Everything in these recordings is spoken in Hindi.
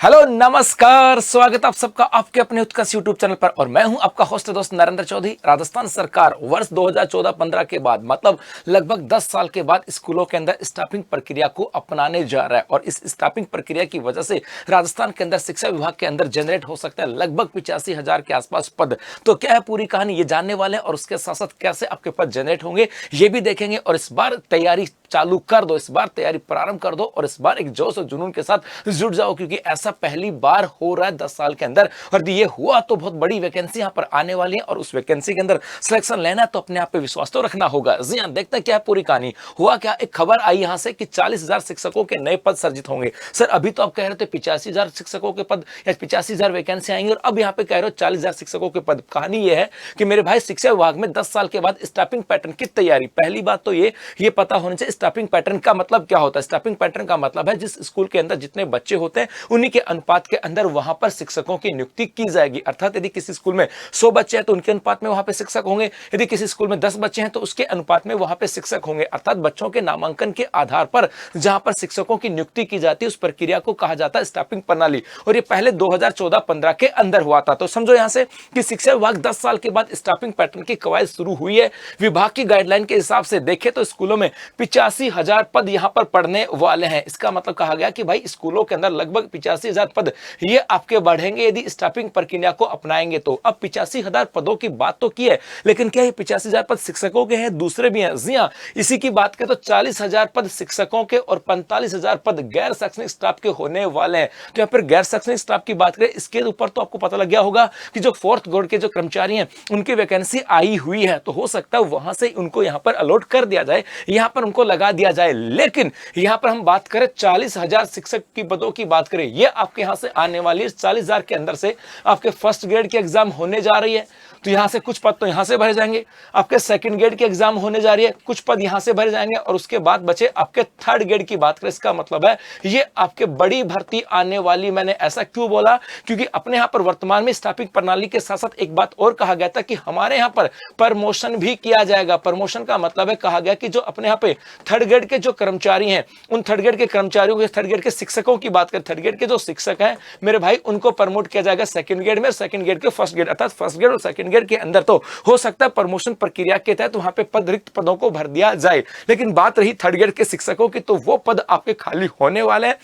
हेलो नमस्कार, स्वागत आप सबका आपके अपने उत्कर्ष यूट्यूब चैनल पर। और मैं हूं आपका होस्ट दोस्त नरेंद्र चौधरी। राजस्थान सरकार वर्ष 2014-15 के बाद मतलब लगभग 10 साल के बाद स्कूलों के अंदर स्टाफिंग प्रक्रिया को अपनाने जा रहा है। और इस स्टाफिंग प्रक्रिया की वजह से राजस्थान के अंदर शिक्षा विभाग के अंदर जनरेट हो सकता है लगभग 85,000 के आसपास पद। तो क्या है पूरी कहानी, ये जानने वाले हैं। और उसके साथ साथ कैसे आपके पद जनरेट होंगे ये भी देखेंगे। और इस बार तैयारी चालू कर दो, इस बार तैयारी प्रारंभ कर दो और इस बार एक जोश और जुनून के साथ जुट जाओ, क्योंकि ऐसा पहली बार हो रहा है 10 साल के अंदर। और ये हुआ तो बहुत बड़ी वैकेंसी यहां पर आने वाली है और उस वैकेंसी के अंदर सिलेक्शन लेना है तो अपने आप पे विश्वास तो रखना होगा। जी हां, देखते हैं क्या है पूरी कहानी। हुआ क्या, एक खबर आई यहां से कि 40,000 शिक्षकों के नए पद सर्जित होंगे। सर अभी तो आप कह रहे थे 85,000 शिक्षकों के पद या 85,000 वैकेंसी आएंगी और अब यहां पे कह रहे हो 40,000 शिक्षकों के पद। कहानी यह है कि मेरे भाई शिक्षा विभाग में 10 साल के बाद स्टाफिंग पैटर्न की तैयारी। पहली बात तो ये पता होना चाहिए स्टाफिंग पैटर्न का मतलब क्या होता है। स्टाफिंग पैटर्न का मतलब है जिस स्कूल के अंदर जितने बच्चे होते हैं उन्हीं के अनुपात के अंदर वहां पर शिक्षकों की नियुक्ति की जाएगी। अर्थात यदि किसी स्कूल में 100 बच्चे हैं तो उनके अनुपात में वहां पे शिक्षक होंगे। यदि किसी स्कूल में 10 बच्चे हैं तो उसके अनुपात में वहां पे शिक्षक होंगे। अर्थात बच्चों के नामांकन के आधार पर जहां पर शिक्षकों की नियुक्ति की जाती है उस प्रक्रिया को कहा जाता है स्टाफिंग प्रणाली। और ये पहले 2014-15 के अंदर हुआ था। तो समझो यहां से कि शिक्षा विभाग 10 साल के बाद स्टाफिंग पैटर्न की कवायद शुरू हुई है। विभाग की गाइडलाइन के हिसाब से देखें तो स्कूलों में 85,000 पद यहां पर पढ़ने वाले हैं। इसका मतलब कहा गया कि भाई स्कूलों के अंदर लगभग 85,000 पद ये आपके बढ़ेंगे यदि स्टाफिंग प्रक्रिया को अपनाएंगे तो। अब 85,000 पदों की बात तो की है, लेकिन क्या ये 85,000 पद शिक्षकों के हैं, दूसरे भी हैं? जी हां, इसी की बात करें तो 40,000 पद शिक्षकों के और 45,000 पद गैर शैक्षणिक स्टाफ के होने वाले हैं। तो यहाँ पर गैर शैक्षणिक स्टाफ की बात करें, इसके ऊपर तो आपको पता लग गया होगा कि जो 4th ग्रेड के जो कर्मचारी हैं उनकी वैकेंसी आई हुई है। तो हो सकता है वहां से उनको यहां पर अलॉट कर दिया जाए, यहां पर उनको लगा दिया जाए। लेकिन यहां पर हम बात करें 40,000 शिक्षक की पदों की बात करें, ये आपके यहां से आने वाली 40,000 के अंदर से आपके फर्स्ट ग्रेड की एग्जाम होने जा रही है तो यहां से कुछ पद तो यहां से भरे जाएंगे। आपके सेकंड ग्रेड की एग्जाम होने जा रही है, कुछ पद यहां से भरे जाएंगे और उसके बाद बचे आपके थर्ड ग्रेड की बात करें। इसका मतलब है ये आपके बड़ी भर्ती आने वाली। मैंने ऐसा क्यों बोला, क्योंकि अपने यहां पर वर्तमान में स्टाफिंग प्रणाली के साथ साथ एक बात और कहा गया था कि हमारे यहां पर प्रमोशन भी किया जाएगा। प्रमोशन का मतलब है कहा गया कि जो अपने यहां पे थर्ड ग्रेड के जो कर्मचारी हैं उन थर्ड ग्रेड के कर्मचारियों के थर्ड ग्रेड के शिक्षकों की बात करें, थर्ड ग्रेड के जो शिक्षक हैं मेरे भाई उनको प्रमोट किया जाएगा सेकंड ग्रेड में, सेकंड ग्रेड के फर्स्ट ग्रेड। अर्थात फर्स्ट ग्रेड और सेकंड ग्रेड के अंदर तो हो सकता है प्रमोशन प्रक्रिया के तहत वहां पे पद रिक्त पदों को भर दिया जाए। लेकिन बात रही थर्ड ग्रेड के शिक्षकों की तो वो पद आपके खाली होने वाले हैं,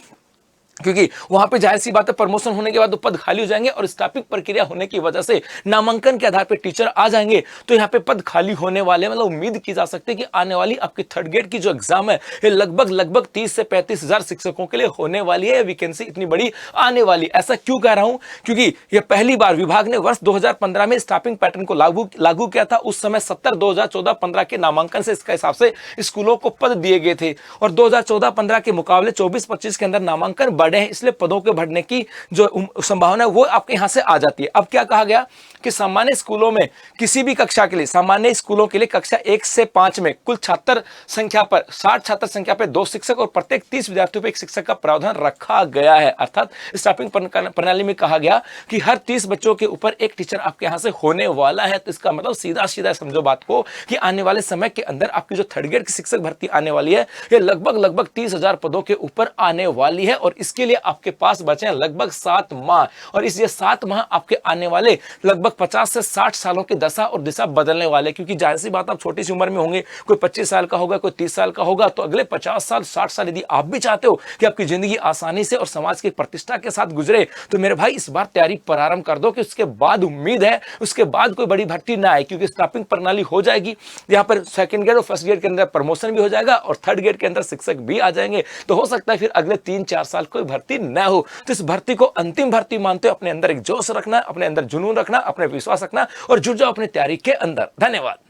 क्योंकि वहां पे जाहिर सी बात है प्रमोशन होने के बाद तो पद खाली हो जाएंगे और स्टाफिंग प्रक्रिया होने की वजह से नामांकन के आधार पर टीचर आ जाएंगे तो यहाँ पे पद खाली होने वाले। मतलब उम्मीद की जा सकती है कि आने वाली आपकी थर्ड ग्रेड की जो एग्जाम है ये लगभग 30 से 35,000 शिक्षकों के लिए होने वाली है। वैकेंसी इतनी बड़ी आने वाली। ऐसा क्यों कह रहा हूं, क्योंकि यह पहली बार विभाग ने वर्ष 2015 में स्टाफिंग पैटर्न को लागू किया था। उस समय 2014-15 के नामांकन से इसका हिसाब से स्कूलों को पद दिए गए थे और 2014-15 के मुकाबले 24-25 के अंदर नामांकन बढ़े हैं, इसलिए पदों के बढ़ने की जो संभावना है वो आपके यहां से आ जाती है। अब क्या कहा गया कि सामान्य स्कूलों में किसी भी कक्षा के लिए, सामान्य स्कूलों के लिए कक्षा 1 से 5 में कुल छात्र संख्या पर 60 छात्र संख्या पर 2 शिक्षक और प्रत्येक 30 विद्यार्थियों पर 1 शिक्षक का प्रावधान रखा गया है। अर्थात स्टाफिंग प्रणाली में कहा गया कि हर 30 बच्चों के ऊपर एक टीचर आपके यहां से होने वाला है। तो इसका मतलब सीधा सीधा समझो बात को कि आने वाले समय के अंदर आपकी जो थर्ड ग्रेड की शिक्षक भर्ती आने वाली है ये लगभग 30,000 पदों के ऊपर आने वाली है। और इसके लिए आपके पास बचे हैं लगभग 7 माह और इस ये 7 माह आपके आने वाले लगभग 50 से 60 सालों की दशा और दिशा बदलने वाले। क्योंकि जाहिर सी बात आप छोटी सी उम्र में होंगे, कोई 25 साल का होगा, कोई 30 साल का होगा, तो अगले 50 साल 60 साल यदि आप भी चाहते हो कि आपकी जिंदगी आसानी से और समाज की प्रतिष्ठा के साथ गुजरे तो मेरे भाई इस बार तैयारी प्रारंभ कर दो कि उसके बाद उम्मीद है उसके बाद कोई बड़ी भर्ती ना आए। क्योंकि स्टाफिंग प्रणाली हो जाएगी, यहाँ पर सेकंड ग्रेड और फर्स्ट ग्रेड के अंदर प्रमोशन भी हो जाएगा और थर्ड ग्रेड के अंदर शिक्षक भी आ जाएंगे। तो हो सकता है फिर अगले 3-4 साल कोई भर्ती न हो। तो इस भर्ती को अंतिम भर्ती मानते हो अपने अंदर एक जोश रखना, अपने अंदर जुनून रखना, अपने विश्वास रखना और जुट जाओ अपनी तैयारी के अंदर। धन्यवाद।